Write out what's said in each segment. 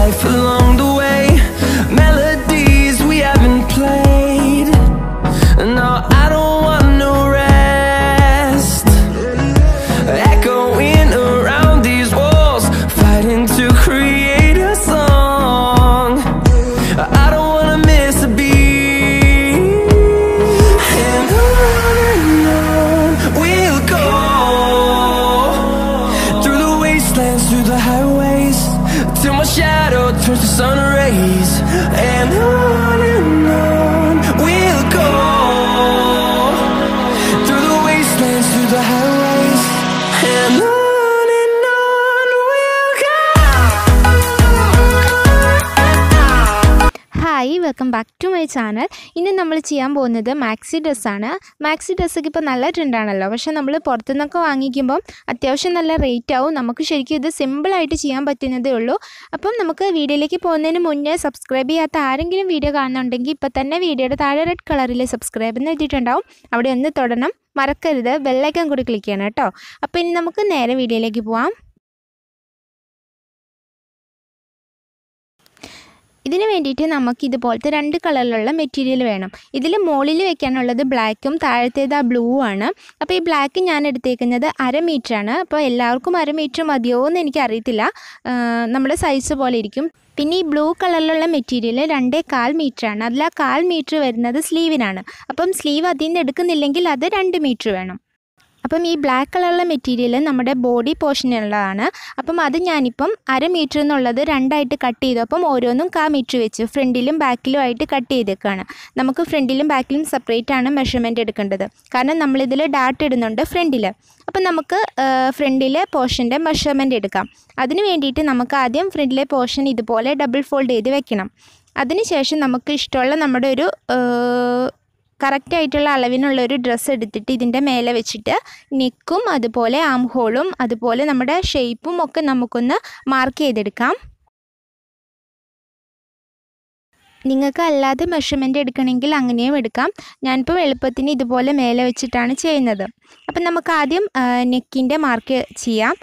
life along the way, melodies we haven't played. No, I don't want no rest, echoing around these walls, fighting to create a song. I don't wanna miss a beat, and on we'll go, through the wastelands, through the highways, till my shadow turns to sun rays. And on we'll go, through the wastelands, through the highways, and on we'll go. Hi, welcome back to my channel. ഇന്ന് നമ്മൾ ചെയ്യാൻ പോകുന്നത് maxi ഡ്രസ്സാണ്. Maxi ഡ്രസ്സൊക്കെ ഇപ്പോൾ നല്ല ട്രെൻഡാണല്ലോ. പക്ഷേ നമ്മൾ പുറത്തുനിന്നൊക്കെ വാങ്ങിക്കുമ്പം അത്യാവശ്യം നല്ല റേറ്റ് ആവും. നമുക്ക് ശരിക്കും ഇത് സിമ്പിളായിട്ട് ചെയ്യാൻ പറ്റുന്നതേ ഉള്ളൂ. അപ്പം നമുക്ക് വീഡിയോയിലേക്ക് പോകുന്നതിന് മുന്നേ സബ്സ്ക്രൈബ് ചെയ്യാത്ത ആരെങ്കിലും വീഡിയോ കാണുന്നുണ്ടെങ്കിൽ ഇപ്പോൾ തന്നെ വീഡിയോയുടെ താഴെ റെഡ് കളറിൽ സബ്സ്ക്രൈബ് എന്ന് എഴുതിയിട്ടുണ്ടാവും. അവിടെ ഒന്ന് തൊടണം, മറക്കരുത്. ബെല്ലൈക്കൺ കൂടി ക്ലിക്ക് ചെയ്യണം കേട്ടോ. അപ്പോൾ ഇനി നമുക്ക് നേരെ വീഡിയോയിലേക്ക് പോവാം. ഇതിന് വേണ്ടിയിട്ട് നമുക്ക് ഇതുപോലത്തെ 2 കളറിലുള്ള മെറ്റീരിയൽ വേണം. ഇതിൽ മുകളിൽ വെക്കാനുള്ളത് ബ്ലാക്കും താഴത്തേത് ആ ബ്ലൂ ആണ്. അപ്പോൾ ഈ ബ്ലാക്ക് ഞാൻ എടുത്തേക്കുന്നത് 1/2 മീറ്ററാണ്. അപ്പോൾ എല്ലാവർക്കും 1/2 മീറ്റർ മതിയോ എന്ന് എനിക്കറിയത്തില്ല, നമ്മുടെ സൈസ് പോലെ ഇരിക്കും. പിന്നെ ഈ ബ്ലൂ കളറിലുള്ള മെറ്റീരിയൽ 2.25 മീറ്ററാണ്. അതിൽ ആ 1/4 മീറ്റർ വരുന്നത് സ്ലീവിനാണ്. അപ്പം സ്ലീവ് അതിൽ നിന്ന് എടുക്കുന്നില്ലെങ്കിൽ അത് 2 മീറ്റർ വേണം. അപ്പം ഈ ബ്ലാക്ക് കളറുള്ള മെറ്റീരിയൽ നമ്മുടെ ബോഡി പോർഷനുള്ളതാണ്. അപ്പം അത് ഞാനിപ്പം 1/2 മീറ്റർ എന്നുള്ളത് 2ആയിട്ട് കട്ട് ചെയ്തു. അപ്പം ഓരോന്നും 1/4 മീറ്റർ വെച്ച് ഫ്രണ്ടിലും ബാക്കിലും ആയിട്ട് കട്ട് ചെയ്തേക്കാണ്. നമുക്ക് ഫ്രണ്ടിലും ബാക്കിലും സെപ്പറേറ്റ് ആണ് മെഷർമെൻറ്റ് എടുക്കേണ്ടത്, കാരണം നമ്മളിതിൽ ഡാർട്ട് ഇടുന്നുണ്ട് ഫ്രണ്ടിൽ. അപ്പം നമുക്ക് ഫ്രണ്ടിലെ പോർഷൻ്റെ മെഷർമെൻറ്റ് എടുക്കാം. അതിന് വേണ്ടിയിട്ട് നമുക്ക് ആദ്യം ഫ്രണ്ടിലെ പോർഷൻ ഇതുപോലെ ഡബിൾ ഫോൾഡ് ചെയ്ത് വെക്കണം. അതിനുശേഷം നമുക്ക് ഇഷ്ടമുള്ള നമ്മുടെ ഒരു കറക്റ്റായിട്ടുള്ള അളവിനുള്ളൊരു ഡ്രസ്സ് എടുത്തിട്ട് ഇതിൻ്റെ മേലെ വെച്ചിട്ട് നെക്കും അതുപോലെ ആം ഹോളും അതുപോലെ നമ്മുടെ ഷേപ്പും ഒക്കെ നമുക്കൊന്ന് മാർക്ക് ചെയ്തെടുക്കാം. നിങ്ങൾക്ക് അല്ലാതെ മെഷർമെൻറ്റ് എടുക്കണമെങ്കിൽ അങ്ങനെയും എടുക്കാം. ഞാനിപ്പോൾ എളുപ്പത്തിന് ഇതുപോലെ മേലെ വെച്ചിട്ടാണ് ചെയ്യുന്നത്. അപ്പം നമുക്ക് ആദ്യം നെക്കിൻ്റെ മാർക്ക് ചെയ്യാം.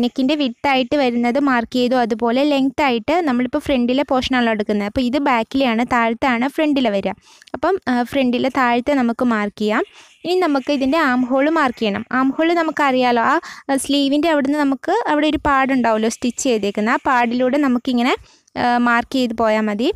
നെക്കിൻ്റെ വിഡ്ത്തായിട്ട് വരുന്നത് മാർക്ക് ചെയ്തു. അതുപോലെ ലെങ്ത് ആയിട്ട് നമ്മളിപ്പോൾ ഫ്രണ്ടിലെ പോർഷനാണല്ലോ എടുക്കുന്നത്. അപ്പോൾ ഇത് ബാക്കിലെയാണ്, താഴത്താണ് ഫ്രണ്ടിൽ വരിക. അപ്പം ഫ്രണ്ടിലെ താഴത്തെ നമുക്ക് മാർക്ക് ചെയ്യാം. ഇനി നമുക്ക് ഇതിൻ്റെ ആം ഹോൾ മാർക്ക് ചെയ്യണം. ആം ഹോൾ നമുക്കറിയാലോ, ആ സ്ലീവിൻ്റെ അവിടുന്ന് നമുക്ക് അവിടെ ഒരു പാടുണ്ടാവുമല്ലോ സ്റ്റിച്ച് ചെയ്തേക്കുന്നത്. ആ പാടിലൂടെ നമുക്കിങ്ങനെ മാർക്ക് ചെയ്ത് പോയാൽ മതി.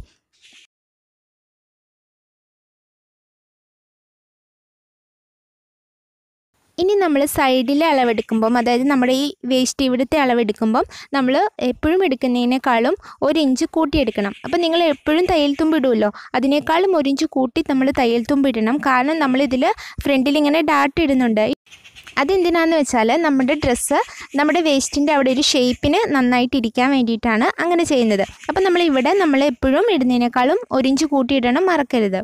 ഇനി നമ്മൾ സൈഡിലെ അളവെടുക്കുമ്പം, അതായത് നമ്മുടെ ഈ വേസ്റ്റ് ഇവിടുത്തെ അളവെടുക്കുമ്പം നമ്മൾ എപ്പോഴും എടുക്കുന്നതിനേക്കാളും 1 ഇഞ്ച് കൂട്ടിയെടുക്കണം. അപ്പം നിങ്ങൾ എപ്പോഴും തയ്യൽ തുമ്പ് ഇടുമല്ലോ, അതിനേക്കാളും 1 ഇഞ്ച് കൂട്ടി നമ്മൾ തയ്യൽ തുമ്പ് ഇടണം. കാരണം നമ്മളിതിൽ ഫ്രണ്ടിൽ ഇങ്ങനെ ഡാർട്ട് ഇടുന്നുണ്ട്. അതെന്തിനാണെന്ന് വെച്ചാൽ നമ്മുടെ ഡ്രസ്സ് നമ്മുടെ വേസ്റ്റിൻ്റെ അവിടെ ഒരു ഷേപ്പിന് നന്നായിട്ട് ഇരിക്കാൻ വേണ്ടിയിട്ടാണ് അങ്ങനെ ചെയ്യുന്നത്. അപ്പം നമ്മളിവിടെ നമ്മൾ എപ്പോഴും ഇടുന്നതിനേക്കാളും 1 ഇഞ്ച് കൂട്ടിയിടണം, മറക്കരുത്.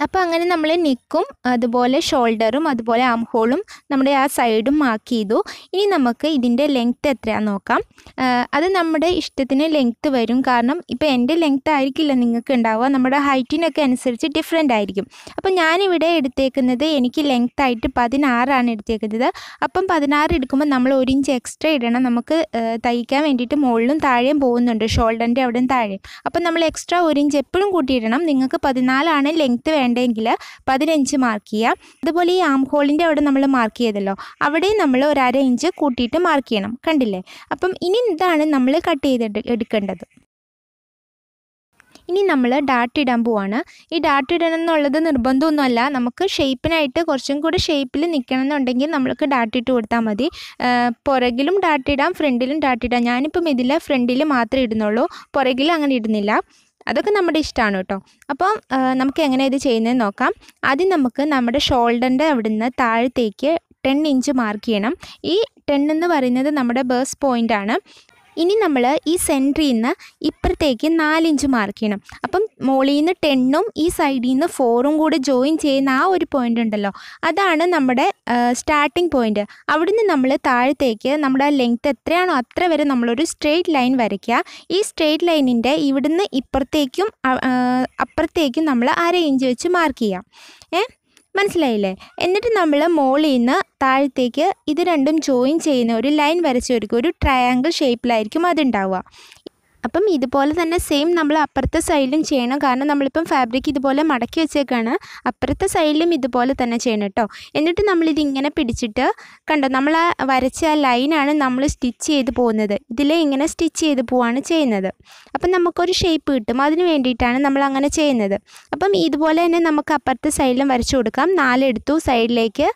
അപ്പോൾ അങ്ങനെ നമ്മൾ നെക്കും അതുപോലെ ഷോൾഡറും അതുപോലെ ആം ഹോളും നമ്മുടെ ആ സൈഡും മാർക്ക് ചെയ്തു. ഇനി നമുക്ക് ഇതിൻ്റെ ലെങ്ത്ത് എത്രയാണെന്ന് നോക്കാം. അത് നമ്മുടെ ഇഷ്ടത്തിന് ലെങ്ത്ത് വരും. കാരണം ഇപ്പോൾ എൻ്റെ ലെങ്ത്ത് ആയിരിക്കില്ല നിങ്ങൾക്ക് ഉണ്ടാവുക, നമ്മുടെ ഹൈറ്റിനൊക്കെ അനുസരിച്ച് ഡിഫറെൻ്റ് ആയിരിക്കും. അപ്പോൾ ഞാനിവിടെ എടുത്തേക്കുന്നത് എനിക്ക് ലെങ്ത്ത് ആയിട്ട് 16 എടുത്തേക്കുന്നത്. അപ്പം 16 എടുക്കുമ്പോൾ നമ്മൾ 1 ഇഞ്ച് എക്സ്ട്രാ ഇടണം. നമുക്ക് തയ്ക്കാൻ വേണ്ടിയിട്ട് മുകളിലും താഴെയും പോകുന്നുണ്ട്, ഷോൾഡറിൻ്റെ അവിടെയും താഴെയും. അപ്പം നമ്മൾ എക്സ്ട്രാ 1 ഇഞ്ച് എപ്പോഴും കൂട്ടിയിടണം. നിങ്ങൾക്ക് 14 ലെങ്ത്ത് വേണ്ടെങ്കിൽ 15 മാർക്ക് ചെയ്യുക. അതുപോലെ ഈ ആം ഹോളിൻ്റെ അവിടെ നമ്മൾ മാർക്ക് ചെയ്തല്ലോ, അവിടെ നമ്മൾ 1/2 ഇഞ്ച് കൂട്ടിയിട്ട് മാർക്ക് ചെയ്യണം. കണ്ടില്ലേ? അപ്പം ഇനി ഇതാണ് നമ്മൾ കട്ട് ചെയ്ത് എടുക്കേണ്ടത്. ഇനി നമ്മൾ ഡാർട്ട് ഇടാൻ പോവാണ്. ഈ ഡാർട്ട് ഇടണം എന്നുള്ളത് നിർബന്ധമൊന്നുമല്ല. നമുക്ക് ഷേപ്പിനായിട്ട് കുറച്ചും കൂടി ഷേപ്പിൽ നിൽക്കണം എന്നുണ്ടെങ്കിൽ നമ്മൾക്ക് ഡാർട്ട് ഇട്ട് കൊടുത്താൽ മതി. പുറകിലും ഡാർട്ട് ഇടാം, ഫ്രണ്ടിലും ഡാർട്ട് ഇടാം. ഞാനിപ്പം ഇതിൽ ഫ്രണ്ടിൽ മാത്രമേ ഇടുന്നുള്ളൂ, പുറകിൽ അങ്ങനെ ഇടുന്നില്ല. അതൊക്കെ നമ്മുടെ ഇഷ്ടമാണ് കേട്ടോ. അപ്പം നമുക്ക് എങ്ങനെ ഇത് ചെയ്യുന്നതെന്ന് നോക്കാം. ആദ്യം നമുക്ക് നമ്മുടെ ഷോൾഡറിൻ്റെ അവിടുന്ന് താഴത്തേക്ക് 10 ഇഞ്ച് മാർക്ക് ചെയ്യണം. ഈ 10 എന്ന് പറയുന്നത് നമ്മുടെ ബേസ് പോയിൻ്റാണ്. ഇനി നമ്മൾ ഈ സെൻറ്ററിൽ നിന്ന് ഇപ്പുറത്തേക്ക് 4 ഇഞ്ച് മാർക്ക് ചെയ്യണം. അപ്പം മുകളിൽ നിന്ന് 10ഉം ഈ സൈഡിൽ നിന്ന് 4ഉം കൂടെ ജോയിൻ ചെയ്യുന്ന ആ ഒരു പോയിൻ്റ് ഉണ്ടല്ലോ, അതാണ് നമ്മുടെ സ്റ്റാർട്ടിംഗ് പോയിൻ്റ്. അവിടുന്ന് നമ്മൾ താഴത്തേക്ക് നമ്മുടെ ആ ലെങ്ത്ത് എത്രയാണോ അത്ര വരെ നമ്മളൊരു സ്ട്രെയിറ്റ് ലൈൻ വരയ്ക്കുക. ഈ സ്ട്രെയിറ്റ് ലൈനിൻ്റെ ഇവിടുന്ന് ഇപ്പുറത്തേക്കും അപ്പുറത്തേക്കും നമ്മൾ 1/2 ഇഞ്ച് വെച്ച് മാർക്ക് ചെയ്യാം. മനസ്സിലായില്ലേ? എന്നിട്ട് നമ്മൾ മുകളിൽ നിന്ന് താഴത്തേക്ക് ഇത് രണ്ടും ജോയിൻ ചെയ്യുന്ന ഒരു ലൈൻ വരച്ച് കൊടുക്കുക. ഒരു ട്രയാങ്കിൾ ഷേപ്പിലായിരിക്കും അതുണ്ടാവുക. അപ്പം ഇതുപോലെ തന്നെ സെയിം നമ്മൾ അപ്പുറത്തെ സൈഡിലും ചെയ്യണം. കാരണം നമ്മളിപ്പം ഫാബ്രിക് ഇതുപോലെ മടക്കി വെച്ചേക്കാണ്. അപ്പുറത്തെ സൈഡിലും ഇതുപോലെ തന്നെ ചെയ്യണം കേട്ടോ. എന്നിട്ട് നമ്മളിതിങ്ങനെ പിടിച്ചിട്ട് കണ്ടോ, നമ്മൾ ആ വരച്ച ആ ലൈനാണ് നമ്മൾ സ്റ്റിച്ച് ചെയ്ത് പോകുന്നത്. ഇതിലെ ഇങ്ങനെ സ്റ്റിച്ച് ചെയ്ത് പോവാണ് ചെയ്യുന്നത്. അപ്പം നമുക്കൊരു ഷേപ്പ് കിട്ടും. അതിന് വേണ്ടിയിട്ടാണ് നമ്മൾ അങ്ങനെ ചെയ്യുന്നത്. അപ്പം ഇതുപോലെ തന്നെ നമുക്ക് അപ്പുറത്തെ സൈഡിലും വരച്ചു കൊടുക്കാം. 4 എടുത്തു സൈഡിലേക്ക്.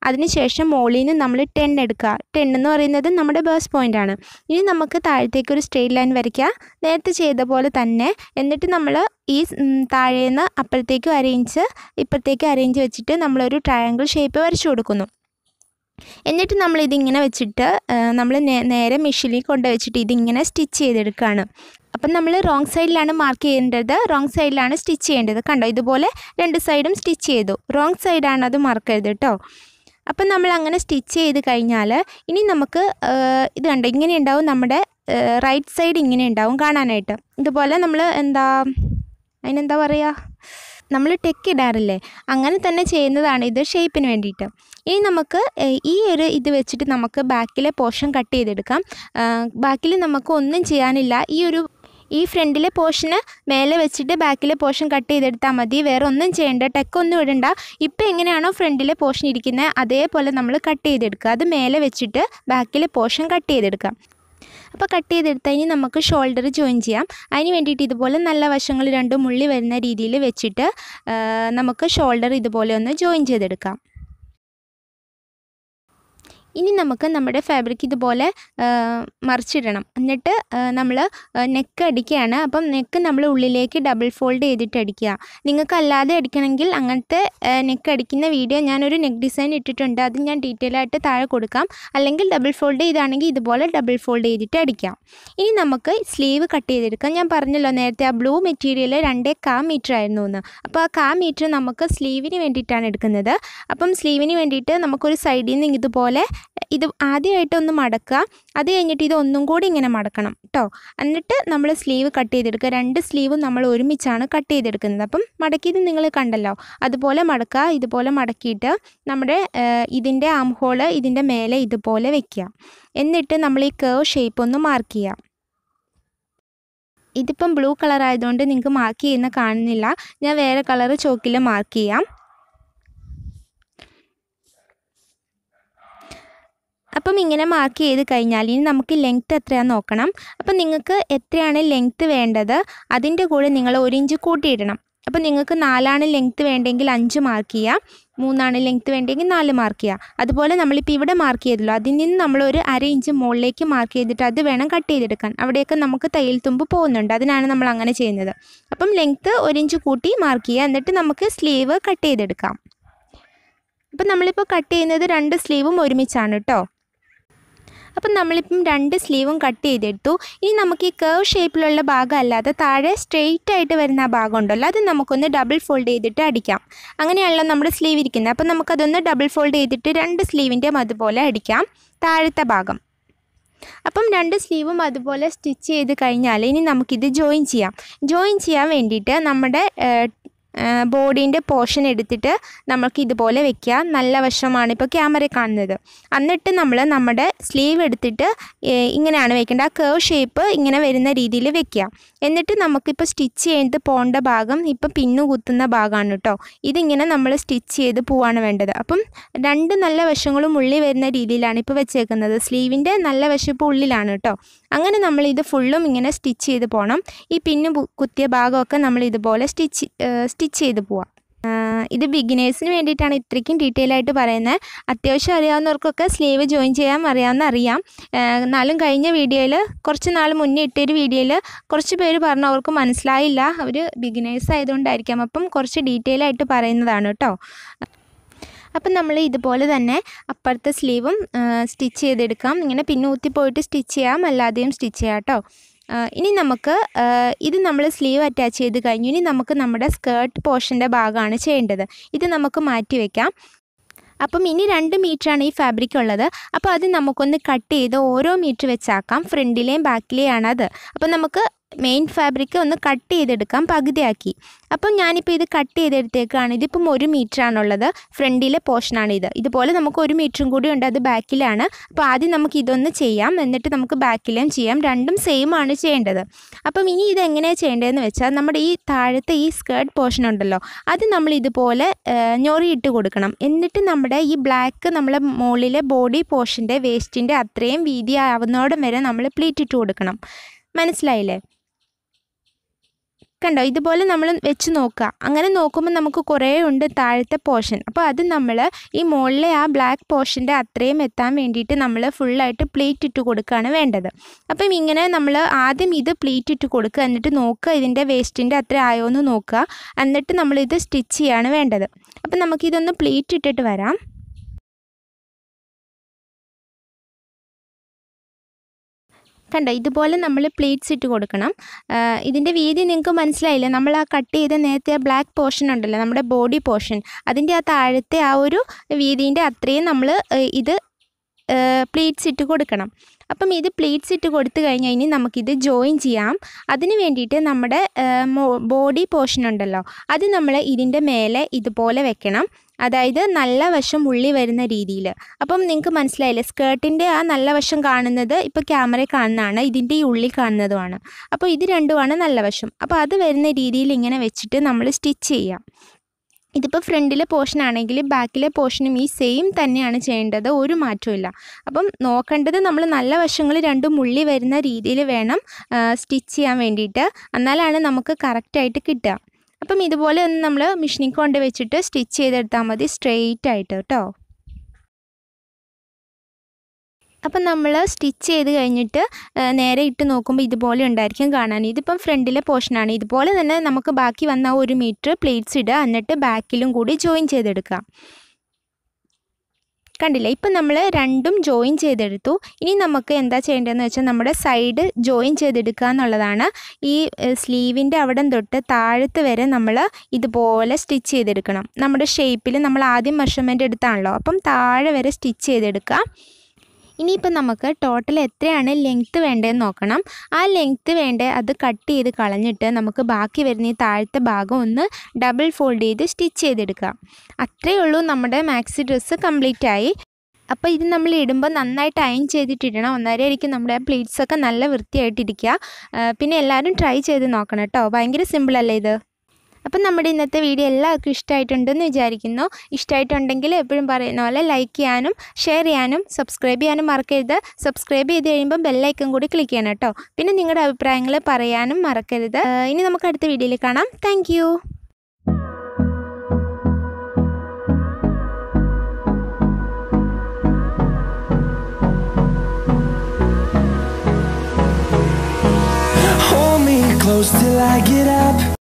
അതിനുശേഷം മുകളിൽ നിന്ന് നമ്മൾ 10 എടുക്കുക. 10 എന്ന് പറയുന്നത് നമ്മുടെ ബേസ് പോയിൻ്റ് ആണ്. ഇനി നമുക്ക് താഴത്തേക്ക് ഒരു സ്ട്രെയിറ്റ് ലൈൻ വരയ്ക്കുക, നേരത്തെ ചെയ്ത പോലെ തന്നെ. എന്നിട്ട് നമ്മൾ ഈ താഴേന്ന് അപ്പുറത്തേക്ക് ഇപ്പുറത്തേക്ക് അറേഞ്ച് വെച്ചിട്ട് നമ്മളൊരു ട്രയാങ്കിൾ ഷേപ്പ് വരച്ചു കൊടുക്കുന്നു. എന്നിട്ട് നമ്മളിതിങ്ങനെ വെച്ചിട്ട് നമ്മൾ നേരെ മെഷീനിൽ കൊണ്ടുവച്ചിട്ട് ഇതിങ്ങനെ സ്റ്റിച്ച് ചെയ്തെടുക്കുകയാണ്. അപ്പം നമ്മൾ റോങ് സൈഡിലാണ് മാർക്ക് ചെയ്യേണ്ടത്, റോങ് സൈഡിലാണ് സ്റ്റിച്ച് ചെയ്യേണ്ടത്. കണ്ടോ, ഇതുപോലെ 2 സൈഡും സ്റ്റിച്ച് ചെയ്തു. റോങ് സൈഡാണ് അത് മാർക്കരുത് കേട്ടോ. അപ്പം നമ്മൾ അങ്ങനെ സ്റ്റിച്ച് ചെയ്ത് കഴിഞ്ഞാൽ ഇനി നമുക്ക് ഇത് കണ്ടോ, ഇങ്ങനെ ഉണ്ടാവും നമ്മുടെ റൈറ്റ് സൈഡ്, ഇങ്ങനെ ഉണ്ടാവും കാണാനായിട്ട്. ഇതുപോലെ നമ്മൾ അതിനെന്താ പറയുക, നമ്മൾ ടെക്ക് ഇടാറില്ലേ, അങ്ങനെ തന്നെ ചെയ്യുന്നതാണ് ഇത് ഷേപ്പിന് വേണ്ടിയിട്ട്. ഇനി നമുക്ക് ഈ ഒരു ഇത് വെച്ചിട്ട് നമുക്ക് ബാക്കിലെ പോർഷൻ കട്ട് ചെയ്തെടുക്കാം. ബാക്കിൽ നമുക്ക് ഒന്നും ചെയ്യാനില്ല. ഈ ഫ്രണ്ടിലെ പോർഷന് മേലെ വെച്ചിട്ട് ബാക്കിലെ പോർഷൻ കട്ട് ചെയ്തെടുത്താൽ മതി. വേറെ ഒന്നും ചെയ്യേണ്ട, ടെക്കൊന്നും ഇടണ്ട. ഇപ്പം എങ്ങനെയാണോ ഫ്രണ്ടിലെ പോർഷൻ ഇരിക്കുന്നത് അതേപോലെ നമ്മൾ കട്ട് ചെയ്തെടുക്കുക. അത് മേലെ വെച്ചിട്ട് ബാക്കിലെ പോർഷൻ കട്ട് ചെയ്തെടുക്കാം. അപ്പോൾ കട്ട് ചെയ്തെടുത്ത് കഴിഞ്ഞ് നമുക്ക് ഷോൾഡർ ജോയിൻ ചെയ്യാം. അതിന് വേണ്ടിയിട്ട് ഇതുപോലെ നല്ല വശങ്ങൾ 2 മുള്ളി വരുന്ന രീതിയിൽ വെച്ചിട്ട് നമുക്ക് ഷോൾഡർ ഇതുപോലെ ഒന്ന് ജോയിൻ ചെയ്തെടുക്കാം. ഇനി നമുക്ക് നമ്മുടെ ഫാബ്രിക് ഇതുപോലെ മറിച്ചിടണം. എന്നിട്ട് നമ്മൾ നെക്ക് അടിക്കുകയാണ്. അപ്പം നെക്ക് നമ്മൾ ഉള്ളിലേക്ക് ഡബിൾ ഫോൾഡ് ചെയ്തിട്ട് അടിക്കുക. നിങ്ങൾക്ക് അല്ലാതെ അടിക്കണമെങ്കിൽ അങ്ങനത്തെ നെക്ക് അടിക്കുന്ന വീഡിയോ ഞാനൊരു നെക്ക് ഡിസൈൻ ഇട്ടിട്ടുണ്ട്. അത് ഞാൻ ഡീറ്റെയിൽ ആയിട്ട് താഴെ കൊടുക്കാം. അല്ലെങ്കിൽ ഡബിൾ ഫോൾഡ് ചെയ്താണെങ്കിൽ ഇതുപോലെ ഡബിൾ ഫോൾഡ് ചെയ്തിട്ട് അടിക്കാം. ഇനി നമുക്ക് സ്ലീവ് കട്ട് ചെയ്തെടുക്കാം. ഞാൻ പറഞ്ഞല്ലോ നേരത്തെ ആ ബ്ലൂ മെറ്റീരിയൽ 2.25 മീറ്റർ ആയിരുന്നു എന്ന്. അപ്പോൾ ആ 1/4 മീറ്റർ നമുക്ക് സ്ലീവിന് വേണ്ടിയിട്ടാണ് എടുക്കുന്നത്. അപ്പം സ്ലീവിന് വേണ്ടിയിട്ട് നമുക്കൊരു സൈഡിൽ നിന്ന് ഇതുപോലെ ഇത് ആദ്യമായിട്ടൊന്ന് മടക്കുക. അത് കഴിഞ്ഞിട്ട് ഇത് ഒന്നും കൂടി ഇങ്ങനെ മടക്കണം കേട്ടോ. എന്നിട്ട് നമ്മൾ സ്ലീവ് കട്ട് ചെയ്തെടുക്കുക. 2 സ്ലീവും നമ്മൾ ഒരുമിച്ചാണ് കട്ട് ചെയ്തെടുക്കുന്നത്. അപ്പം മടക്കിയത് നിങ്ങൾ കണ്ടല്ലോ, അതുപോലെ മടക്കുക. ഇതുപോലെ മടക്കിയിട്ട് നമ്മുടെ ഇതിൻ്റെ ആം ഹോള് ഇതിൻ്റെ മേലെ ഇതുപോലെ വെക്കുക. എന്നിട്ട് നമ്മൾ ഈ കേർവ് ഷേപ്പ് ഒന്ന് മാർക്ക് ചെയ്യാം. ഇതിപ്പം ബ്ലൂ കളർ ആയതുകൊണ്ട് നിങ്ങൾക്ക് മാർക്ക് ചെയ്യുന്ന കാണുന്നില്ല. ഞാൻ വേറെ കളർ ചോക്കിൽ മാർക്ക് ചെയ്യാം. അപ്പം ഇങ്ങനെ മാർക്ക് ചെയ്ത് കഴിഞ്ഞാൽ ഇനി നമുക്ക് ലെങ്ത്ത് എത്രയാണെന്ന് നോക്കണം. അപ്പം നിങ്ങൾക്ക് എത്രയാണ് ലെങ്ത്ത് വേണ്ടത് അതിൻ്റെ കൂടെ നിങ്ങൾ 1 ഇഞ്ച് കൂട്ടിയിടണം. അപ്പം നിങ്ങൾക്ക് 4 ലെങ്ത്ത് വേണ്ടെങ്കിൽ 5 മാർക്ക് ചെയ്യുക, 3 ലെങ്ത്ത് വേണ്ടെങ്കിൽ 4 മാർക്ക് ചെയ്യുക. അതുപോലെ നമ്മളിപ്പോൾ ഇവിടെ മാർക്ക് ചെയ്തല്ലോ, അതിൽ നിന്ന് നമ്മളൊരു 1/2 ഇഞ്ച് മുകളിലേക്ക് മാർക്ക് ചെയ്തിട്ട് അത് വേണം കട്ട് ചെയ്തെടുക്കാൻ. അവിടെയൊക്കെ നമുക്ക് തയ്യൽ തുമ്പ് പോകുന്നുണ്ട്, അതിനാണ് നമ്മൾ അങ്ങനെ ചെയ്യുന്നത്. അപ്പം ലെങ്ത്ത് 1 ഇഞ്ച് കൂട്ടി മാർക്ക് ചെയ്യുക. എന്നിട്ട് നമുക്ക് സ്ലീവ് കട്ട് ചെയ്തെടുക്കാം. അപ്പം നമ്മളിപ്പോൾ കട്ട് ചെയ്യുന്നത് 2 സ്ലീവും ഒരുമിച്ചാണ് കേട്ടോ. അപ്പം നമ്മളിപ്പം 2 സ്ലീവും കട്ട് ചെയ്തെടുത്തു. ഇനി നമുക്ക് ഈ കേർവ് ഷേപ്പിലുള്ള ഭാഗം അല്ലാതെ താഴെ സ്ട്രെയിറ്റ് ആയിട്ട് വരുന്ന ആ ഭാഗം ഉണ്ടല്ലോ, അത് നമുക്കൊന്ന് ഡബിൾ ഫോൾഡ് ചെയ്തിട്ട് അടിക്കാം. അങ്ങനെയാണല്ലോ നമ്മുടെ സ്ലീവ് ഇരിക്കുന്നത്. അപ്പം നമുക്കതൊന്ന് ഡബിൾ ഫോൾഡ് ചെയ്തിട്ട് 2 സ്ലീവിൻ്റെയും അതുപോലെ അടിക്കാം താഴത്തെ ഭാഗം. അപ്പം 2 സ്ലീവും അതുപോലെ സ്റ്റിച്ച് ചെയ്ത് കഴിഞ്ഞാൽ ഇനി നമുക്കിത് ജോയിൻ ചെയ്യാം. ജോയിൻ ചെയ്യാൻ വേണ്ടിയിട്ട് നമ്മുടെ ബോഡീൻ്റെ പോർഷൻ എടുത്തിട്ട് നമുക്ക് ഇതുപോലെ വെക്കുക. നല്ല വശമാണ് ഇപ്പോൾ ക്യാമറയിൽ കാണുന്നത്. എന്നിട്ട് നമ്മൾ നമ്മുടെ സ്ലീവ് എടുത്തിട്ട് ഇങ്ങനെയാണ് വെക്കേണ്ടത്. ആ കേർവ് ഷേപ്പ് ഇങ്ങനെ വരുന്ന രീതിയിൽ വെക്കുക. എന്നിട്ട് നമുക്കിപ്പോൾ സ്റ്റിച്ച് ചെയ്ത് പോകേണ്ട ഭാഗം ഇപ്പോൾ പിന്നു കുത്തുന്ന ഭാഗമാണ് കേട്ടോ. ഇതിങ്ങനെ നമ്മൾ സ്റ്റിച്ച് ചെയ്ത് പോവാണ് വേണ്ടത്. അപ്പം 2 നല്ല വശങ്ങളും ഉള്ളിൽ വരുന്ന രീതിയിലാണ് ഇപ്പോൾ വെച്ചേക്കുന്നത്. സ്ലീവിൻ്റെ നല്ല വശം ഇപ്പോൾ ഉള്ളിലാണ് കേട്ടോ. അങ്ങനെ നമ്മളിത് ഫുള്ളും ഇങ്ങനെ സ്റ്റിച്ച് ചെയ്ത് പോകണം. ഈ പിന്നു കുത്തിയ ഭാഗമൊക്കെ നമ്മൾ ഇതുപോലെ സ്റ്റിച്ച് ചെയ്ത് പോവാം. ഇത് ബിഗിനേഴ്സിന് വേണ്ടിയിട്ടാണ് ഇത്രയ്ക്കും ഡീറ്റെയിൽ ആയിട്ട് പറയുന്നത്. അത്യാവശ്യം അറിയാവുന്നവർക്കൊക്കെ സ്ലീവ് ജോയിൻ ചെയ്യാൻ അറിയാം. എന്നാലും കഴിഞ്ഞ വീഡിയോയിൽ കുറച്ച് നാൾ മുന്നേ ഇട്ടൊരു വീഡിയോയിൽ കുറച്ച് പേര് പറഞ്ഞു അവർക്ക് മനസ്സിലായില്ല, അവർ ബിഗിനേഴ്സ് ആയതുകൊണ്ടായിരിക്കാം. അപ്പം കുറച്ച് ഡീറ്റെയിൽ ആയിട്ട് പറയുന്നതാണ് കേട്ടോ. അപ്പം നമ്മൾ ഇതുപോലെ തന്നെ അപ്പുറത്തെ സ്ലീവും സ്റ്റിച്ച് ചെയ്തെടുക്കാം. ഇങ്ങനെ പിന്നൂത്തി പോയിട്ട് സ്റ്റിച്ച് ചെയ്യാം, അല്ലാതെയും സ്റ്റിച്ച് ചെയ്യാം കേട്ടോ. ഇനി നമുക്ക് ഇത് നമ്മൾ സ്ലീവ് അറ്റാച്ച് ചെയ്ത് കഴിഞ്ഞു. ഇനി നമുക്ക് നമ്മുടെ സ്കേർട്ട് പോർഷൻ്റെ ഭാഗമാണ് ചെയ്യേണ്ടത്. ഇത് നമുക്ക് മാറ്റി വയ്ക്കാം. അപ്പം ഇനി 2 മീറ്ററാണ് ഈ ഫാബ്രിക് ഉള്ളത്. അപ്പോൾ അത് നമുക്കൊന്ന് കട്ട് ചെയ്ത് ഓരോ മീറ്റർ വെച്ചാക്കാം. ഫ്രണ്ടിലെയും ബാക്കിലെയും ആണത്. അപ്പം നമുക്ക് മെയിൻ ഫാബ്രിക് ഒന്ന് കട്ട് ചെയ്തെടുക്കാം പകുതിയാക്കി. അപ്പം ഞാനിപ്പോൾ ഇത് കട്ട് ചെയ്തെടുത്തേക്കാണ്. ഇതിപ്പം 1 മീറ്ററാണുള്ളത്. ഫ്രണ്ടിലെ പോർഷനാണിത്. ഇതുപോലെ നമുക്ക് 1 മീറ്ററും കൂടി ഉണ്ട്, അത് ബാക്കിലാണ്. അപ്പോൾ ആദ്യം നമുക്ക് ഇതൊന്ന് ചെയ്യാം, എന്നിട്ട് നമുക്ക് ബാക്കിലേയും ചെയ്യാം. രണ്ടും സെയിം ആണ് ചെയ്യേണ്ടത്. അപ്പം ഇനി ഇതെങ്ങനെയാണ് ചെയ്യേണ്ടതെന്ന് വെച്ചാൽ നമ്മുടെ ഈ താഴത്തെ ഈ സ്കേർട്ട് പോർഷൻ ഉണ്ടല്ലോ, അത് നമ്മൾ ഇതുപോലെ ഞൊറിയിട്ട് കൊടുക്കണം. എന്നിട്ട് നമ്മുടെ ഈ ബ്ലാക്ക് നമ്മളെ മുകളിലെ ബോഡി പോർഷൻ്റെ വേസ്റ്റിൻ്റെ അത്രയും വീതി ആവുന്നോടം വരെ നമ്മൾ പ്ലീറ്റ് ഇട്ട് കൊടുക്കണം. മനസ്സിലായില്ലേ? കണ്ടോ, ഇതുപോലെ നമ്മൾ വെച്ച് നോക്കുക. അങ്ങനെ നോക്കുമ്പോൾ നമുക്ക് കുറേ ഉണ്ട് താഴത്തെ പോർഷൻ. അപ്പോൾ അത് നമ്മൾ ഈ മുകളിലെ ആ ബ്ലാക്ക് പോർഷൻ്റെ അത്രയും എത്താൻ വേണ്ടിയിട്ട് നമ്മൾ ഫുള്ളായിട്ട് പ്ലീറ്റ് ഇട്ട് കൊടുക്കുകയാണ് വേണ്ടത്. അപ്പം ഇങ്ങനെ നമ്മൾ ആദ്യം ഇത് പ്ലീറ്റ് ഇട്ട് കൊടുക്കുക, എന്നിട്ട് നോക്കുക ഇതിൻ്റെ വേസ്റ്റിൻ്റെ അത്ര ആയോ എന്ന് നോക്കുക. എന്നിട്ട് നമ്മളിത് സ്റ്റിച്ച് ചെയ്യാണ് വേണ്ടത്. അപ്പം നമുക്കിതൊന്ന് പ്ലീറ്റ് ഇട്ടിട്ട് വരാം. കണ്ടോ, ഇതുപോലെ നമ്മൾ പ്ലേറ്റ്സ് ഇട്ട് കൊടുക്കണം. ഇതിൻ്റെ വീതി നിങ്ങൾക്ക് മനസ്സിലായില്ലേ? നമ്മൾ ആ കട്ട് ചെയ്ത നേരത്തെ ആ ബ്ലാക്ക് പോർഷൻ ഉണ്ടല്ലോ, നമ്മുടെ ബോഡി പോർഷൻ, അതിൻ്റെ ആ താഴത്തെ ആ ഒരു വീതിൻ്റെ അത്രയും നമ്മൾ ഇത് പ്ലേറ്റ്സ് ഇട്ട് കൊടുക്കണം. അപ്പം ഇത് പ്ലേറ്റ്സ് ഇട്ട് കൊടുത്തു കഴിഞ്ഞാൽ ഇനി നമുക്കിത് ജോയിൻ ചെയ്യാം. അതിന് വേണ്ടിയിട്ട് നമ്മുടെ ബോഡി പോർഷൻ ഉണ്ടല്ലോ, അത് നമ്മൾ ഇതിൻ്റെ മേലെ ഇതുപോലെ വെക്കണം. അതായത് നല്ല വശം ഉള്ളി വരുന്ന രീതിയിൽ. അപ്പം നിങ്ങൾക്ക് മനസ്സിലായില്ലേ, സ്കേർട്ടിൻ്റെ ആ നല്ല വശം കാണുന്നത് ഇപ്പോൾ ക്യാമറയിൽ കാണുന്നതാണ്, ഇതിൻ്റെ ഈ ഉള്ളിൽ കാണുന്നതുമാണ്. അപ്പോൾ ഇത് രണ്ടുമാണ് നല്ല വശം. അപ്പോൾ അത് വരുന്ന രീതിയിൽ ഇങ്ങനെ വെച്ചിട്ട് നമ്മൾ സ്റ്റിച്ച് ചെയ്യാം. ഇതിപ്പോൾ ഫ്രണ്ടിലെ പോർഷൻ ആണെങ്കിൽ ബാക്കിലെ പോർഷനും ഈ സെയിം തന്നെയാണ് ചെയ്യേണ്ടത്, ഒരു മാറ്റവും. അപ്പം നോക്കേണ്ടത് നമ്മൾ നല്ല വശങ്ങൾ രണ്ടും ഉള്ളി വരുന്ന രീതിയിൽ വേണം സ്റ്റിച്ച് ചെയ്യാൻ വേണ്ടിയിട്ട്. എന്നാലാണ് നമുക്ക് കറക്റ്റായിട്ട് കിട്ടുക. അപ്പം ഇതുപോലെ ഒന്ന് നമ്മൾ മെഷീനിൽ കൊണ്ട് വെച്ചിട്ട് സ്റ്റിച്ച് ചെയ്തെടുത്താൽ മതി, സ്ട്രെയിറ്റ് ആയിട്ട് കേട്ടോ. അപ്പം നമ്മൾ സ്റ്റിച്ച് ചെയ്ത് കഴിഞ്ഞിട്ട് നേരെ ഇട്ട് നോക്കുമ്പോൾ ഇതുപോലെ ഉണ്ടായിരിക്കും കാണാൻ. ഇതിപ്പം ഫ്രണ്ടിലെ പോർഷനാണ്. ഇതുപോലെ തന്നെ നമുക്ക് ബാക്കി വന്ന 1 മീറ്റർ പ്ലേറ്റ്സ് ഇടുക, എന്നിട്ട് ബാക്കിലും കൂടി ജോയിൻ ചെയ്തെടുക്കുക. കണ്ടില്ലേ, ഇപ്പം നമ്മൾ രണ്ടും ജോയിൻ ചെയ്തെടുത്തു. ഇനി നമുക്ക് എന്താ ചെയ്യേണ്ടതെന്ന് വെച്ചാൽ നമ്മുടെ സൈഡ് ജോയിൻ ചെയ്തെടുക്കുക എന്നുള്ളതാണ്. ഈ സ്ലീവിൻ്റെ അവിടെ തൊട്ട് താഴത്ത് വരെ നമ്മൾ ഇതുപോലെ സ്റ്റിച്ച് ചെയ്തെടുക്കണം. നമ്മുടെ ഷേപ്പിൽ നമ്മൾ ആദ്യം മെഷർമെൻറ്റ് എടുത്താണല്ലോ, അപ്പം താഴെ വരെ സ്റ്റിച്ച് ചെയ്തെടുക്കുക. ഇനിയിപ്പോൾ നമുക്ക് ടോട്ടൽ എത്രയാണ് ലെങ്ത്ത് വേണ്ടതെന്ന് നോക്കണം. ആ ലെങ്ത്ത് അത് കട്ട് ചെയ്ത് കളഞ്ഞിട്ട് നമുക്ക് ബാക്കി വരുന്ന ഈ താഴത്തെ ഭാഗം ഒന്ന് ഡബിൾ ഫോൾഡ് ചെയ്ത് സ്റ്റിച്ച് ചെയ്തെടുക്കുക. അത്രയേ ഉള്ളൂ, നമ്മുടെ മാക്സി ഡ്രസ്സ് കംപ്ലീറ്റ് ആയി. അപ്പോൾ ഇത് നമ്മൾ ഇടുമ്പോൾ നന്നായിട്ട് അയൺ ചെയ്തിട്ടിടണം. ഒന്നരയായിരിക്കും നമ്മുടെ പ്ലീറ്റ്സൊക്കെ നല്ല വൃത്തിയായിട്ടിരിക്കുക. പിന്നെ എല്ലാവരും ട്രൈ ചെയ്ത് നോക്കണം കേട്ടോ, ഭയങ്കര സിമ്പിളല്ലേ ഇത്. അപ്പം നമ്മുടെ ഇന്നത്തെ വീഡിയോ എല്ലാവർക്കും ഇഷ്ടമായിട്ടുണ്ടെന്ന് വിചാരിക്കുന്നു. ഇഷ്ടമായിട്ടുണ്ടെങ്കിൽ എപ്പോഴും പറയുന്ന പോലെ ലൈക്ക് ചെയ്യാനും ഷെയർ ചെയ്യാനും സബ്സ്ക്രൈബ് ചെയ്യാനും മറക്കരുത്. സബ്സ്ക്രൈബ് ചെയ്ത് കഴിയുമ്പോൾ ബെല്ലൈക്കൺ കൂടി ക്ലിക്ക് ചെയ്യണം കേട്ടോ. പിന്നെ നിങ്ങളുടെ അഭിപ്രായങ്ങൾ പറയാനും മറക്കരുത്. ഇനി നമുക്ക് അടുത്ത വീഡിയോയിൽ കാണാം. Thank you. Hold me close till I get up.